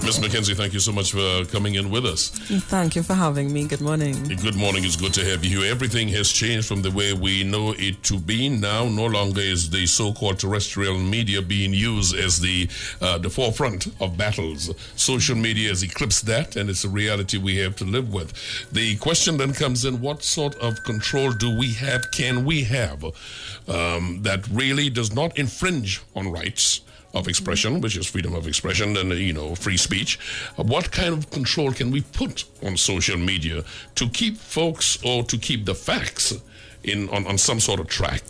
Ms. McKenzie, thank you so much for coming in with us. Thank you for having me. Good morning. Good morning. It's good to have you here. Everything has changed from the way we know it to be. Now, no longer is the so-called terrestrial media being used as the forefront of battles. Social media has eclipsed that, and it's a reality we have to live with. The question then comes in, what sort of control do we have, can we have, that really does not infringe on rights of expression, which is freedom of expression and, free speech? What kind of control can we put on social media to keep folks or to keep the facts on some sort of track?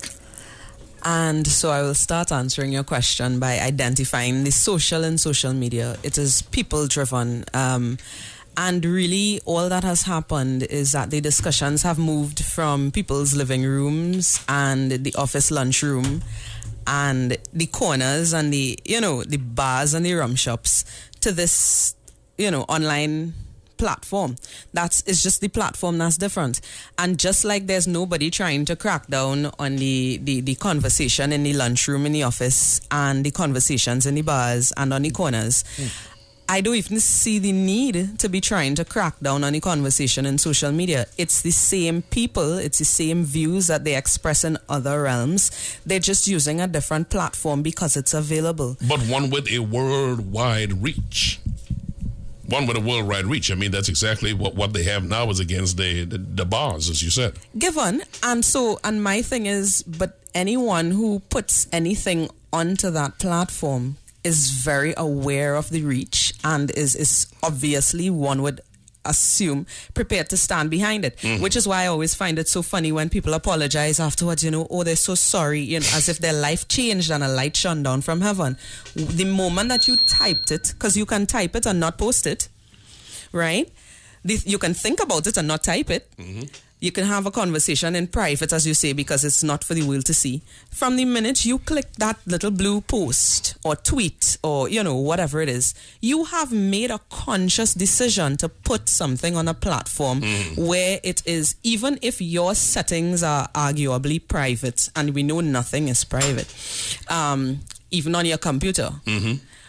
And so I will start answering your question by identifying the social in social media. It is people-driven. And really, all that has happened is that the discussions have moved from people's living rooms and the office lunchroom and the corners and the bars and the rum shops to this, online platform. It's just the platform that's different. And just like there's nobody trying to crack down on the conversation in the lunchroom in the office and the conversations in the bars and on the corners, I don't even see the need to be trying to crack down on the conversation in social media. It's the same people, it's the same views that they express in other realms. They're just using a different platform because it's available. But one with a worldwide reach. One with a worldwide reach. I mean, that's exactly what they have now is against the bars, as you said. Given. And my thing is, but anyone who puts anything onto that platform is very aware of the reach and is obviously, one would assume, prepared to stand behind it, which is why I always find it so funny when people apologize afterwards, they're so sorry, as if their life changed and a light shone down from heaven. The moment that you typed it, because you can type it and not post it, right? You can think about it and not type it. You can have a conversation in private, as you say, because it's not for the world to see. From the minute you click that little blue post or tweet or, whatever it is, you have made a conscious decision to put something on a platform where it is, even if your settings are arguably private, and we know nothing is private, even on your computer,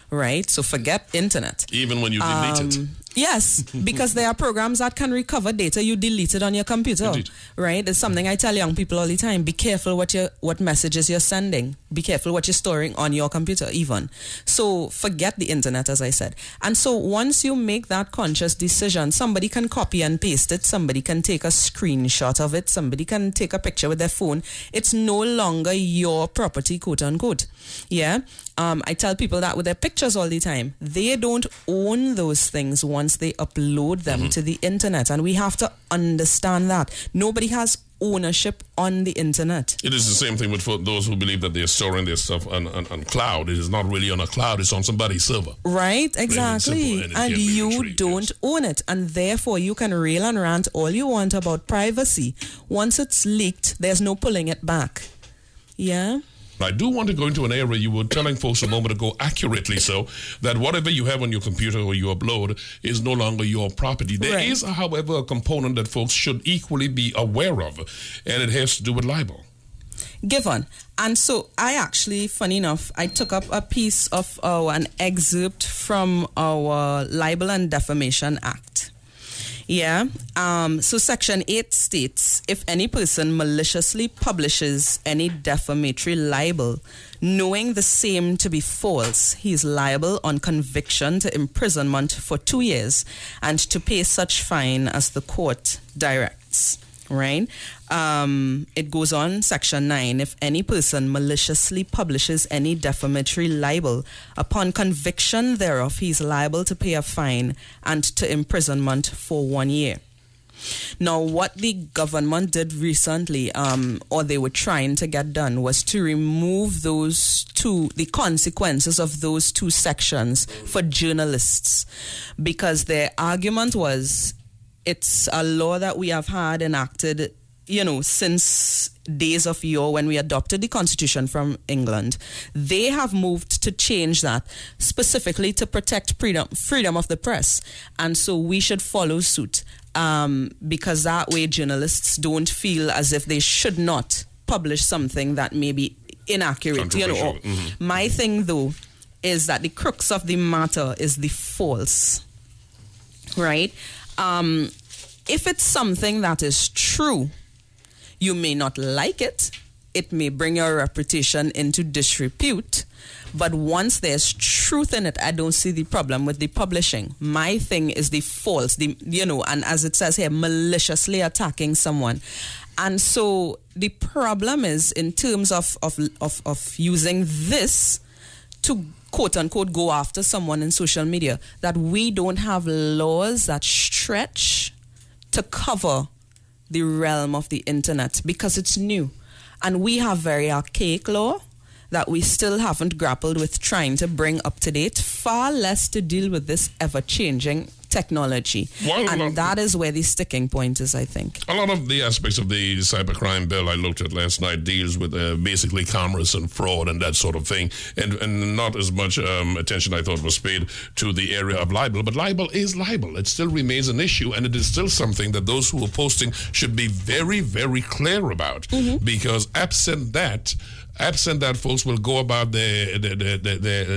right? So forget internet. Even when you delete it. Yes, because there are programs that can recover data you deleted on your computer. Indeed. Right? It's something I tell young people all the time. Be careful what messages you're sending. Be careful what you're storing on your computer even. So forget the internet, as I said. And so once you make that conscious decision, somebody can copy and paste it. Somebody can take a screenshot of it. Somebody can take a picture with their phone. It's no longer your property, quote unquote. Yeah? I tell people that with their pictures all the time. They don't own those things once they upload them to the internet. And we have to understand that. Nobody has ownership on the internet. It is the same thing with those who believe that they're storing their stuff on cloud. It is not really on a cloud. It's on somebody's server. Right, exactly. And you don't own it. And therefore, you can rail and rant all you want about privacy. Once it's leaked, there's no pulling it back. Yeah? I do want to go into an area you were telling folks a moment ago, accurately so, that whatever you have on your computer or you upload is no longer your property. There is, however, a component that folks should equally be aware of, and it has to do with libel. Given. And so I actually, funny enough, I took up a piece of an excerpt from our Libel and Defamation Act. Yeah. So Section 8 states, if any person maliciously publishes any defamatory libel, knowing the same to be false, he is liable on conviction to imprisonment for 2 years and to pay such fine as the court directs. Right? It goes on, Section 9, if any person maliciously publishes any defamatory libel, upon conviction thereof, he is liable to pay a fine and to imprisonment for 1 year. Now, what the government did recently, or they were trying to get done, was to remove the consequences of those two sections for journalists, because their argument was, it's a law that we have had enacted, since days of yore when we adopted the Constitution from England. They have moved to change that specifically to protect freedom of the press. And so we should follow suit, because that way journalists don't feel as if they should not publish something that may be inaccurate, or my thing though is that the crux of the matter is the false, right? If it's something that is true, you may not like it. It may bring your reputation into disrepute. But once there's truth in it, I don't see the problem with the publishing. My thing is the false, and as it says here, maliciously attacking someone. And so the problem is in terms of using this to quote unquote go after someone in social media, that we don't have laws that stretch to cover the realm of the internet because it's new. And we have very archaic law that we still haven't grappled with trying to bring up to date, far less to deal with this ever-changing technology. And that is where the sticking point is, I think. A lot of the aspects of the cybercrime bill I looked at last night deals with basically cameras and fraud and that sort of thing, and not as much attention I thought was paid to the area of libel. But libel is libel. It still remains an issue, and it is still something that those who are posting should be very, very clear about, because absent that, folks will go about their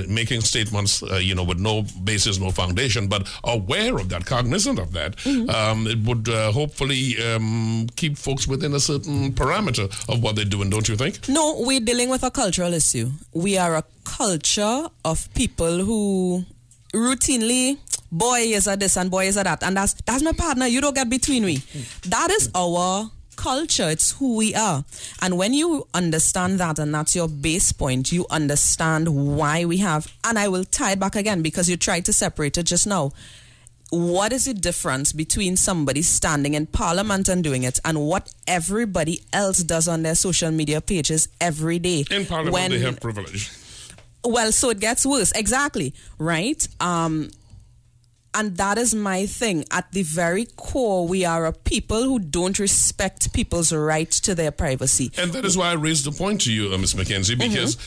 making statements, with no basis, no foundation, but aware of that, cognizant of that. It would hopefully keep folks within a certain parameter of what they're doing, don't you think? No, we're dealing with a cultural issue. We are a culture of people who routinely, boy is a this and boy is a that, and that's my partner, you don't get between me. That is our culture. It's who we are. And when you understand that, and that's your base point, you understand why we have, and I will tie it back again because you tried to separate it just now. What is the difference between somebody standing in Parliament and doing it and what everybody else does on their social media pages every day? In Parliament, they have privilege. Well, so it gets worse. Exactly. Right? And that is my thing. At the very core, we are a people who don't respect people's right to their privacy. And that is why I raised the point to you, Ms. McKenzie, because,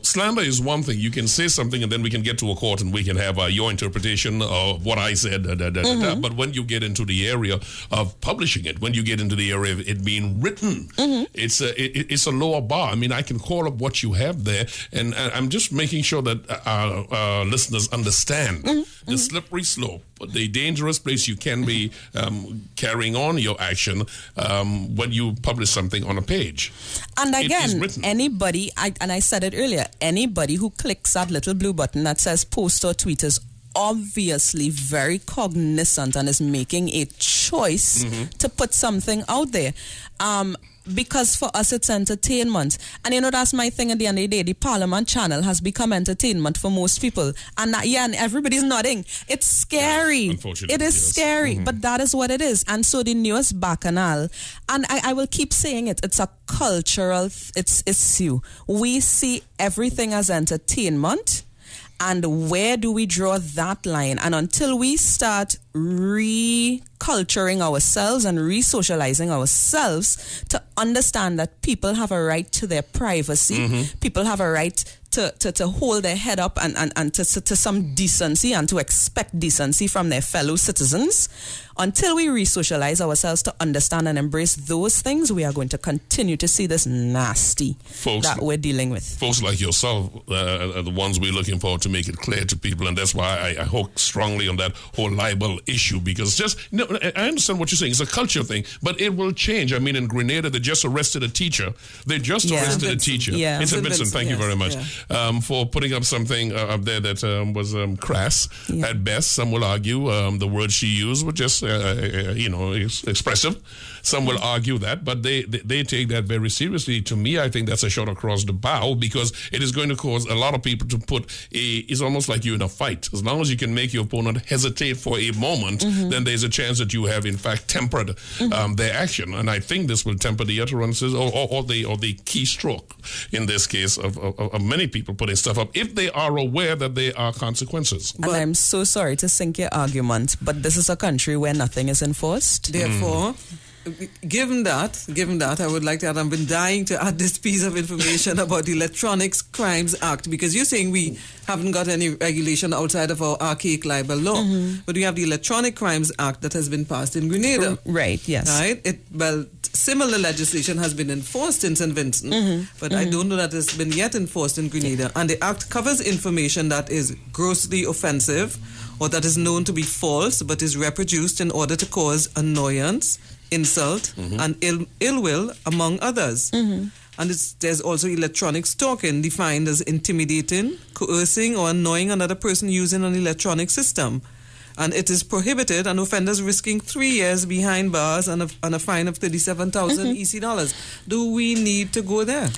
slander is one thing. You can say something and then we can get to a court and we can have your interpretation of what I said. But when you get into the area of publishing it, when you get into the area of it being written, it's a lower bar. I mean, I can call up what you have there, and I'm just making sure that our listeners understand the slippery slope, the dangerous place you can be carrying on your action when you publish something on a page. And again, anybody, I said it earlier, anybody who clicks that little blue button that says post or tweet is obviously very cognizant and is making a choice to put something out there. Because for us it's entertainment, and that's my thing. At the end of the day, the Parliament channel has become entertainment for most people, and and everybody's nodding. It's scary. Unfortunately, it is scary, but that is what it is. And so the newest bacchanal, and I will keep saying it, it's a cultural issue. We see everything as entertainment. And where do we draw that line? And until we start reculturing ourselves and re-socializing ourselves to understand that people have a right to their privacy, people have a right to hold their head up and to some decency and to expect decency from their fellow citizens, until we re-socialize ourselves to understand and embrace those things, we are going to continue to see this nasty folks that we're dealing with. Folks like yourself are the ones we're looking for to make it clear to people, and that's why I hook strongly on that whole libel issue, because I understand what you're saying. It's a culture thing, but it will change. I mean, in Grenada, they just arrested a teacher. It's a Vincent, thank you very much, for putting up something up there that was crass at best. Some will argue the words she used were just expressive. Some will argue that, but they take that very seriously. To me, I think that's a shot across the bow, because it is going to cause a lot of people to it's almost like you're in a fight. As long as you can make your opponent hesitate for a moment, then there's a chance that you have in fact tempered their action. And I think this will temper the utterances or the keystroke in this case of many people putting stuff up, if they are aware that there are consequences. And I'm so sorry to sink your argument, but this is a country where nothing is enforced. Therefore, given that, I would like to add, I've been dying to add this piece of information about the Electronics Crimes Act, because you're saying we haven't got any regulation outside of our archaic libel law, but we have the Electronic Crimes Act that has been passed in Grenada. Right, yes. Right? Similar legislation has been enforced in St. Vincent, but I don't know that it's been yet enforced in Grenada. And the Act covers information that is grossly offensive or that is known to be false but is reproduced in order to cause annoyance, insult, and ill will, among others. And there's also electronic stalking, defined as intimidating, coercing, or annoying another person using an electronic system. And it is prohibited, and offenders risking 3 years behind bars and a fine of 37,000 EC dollars. Do we need to go there?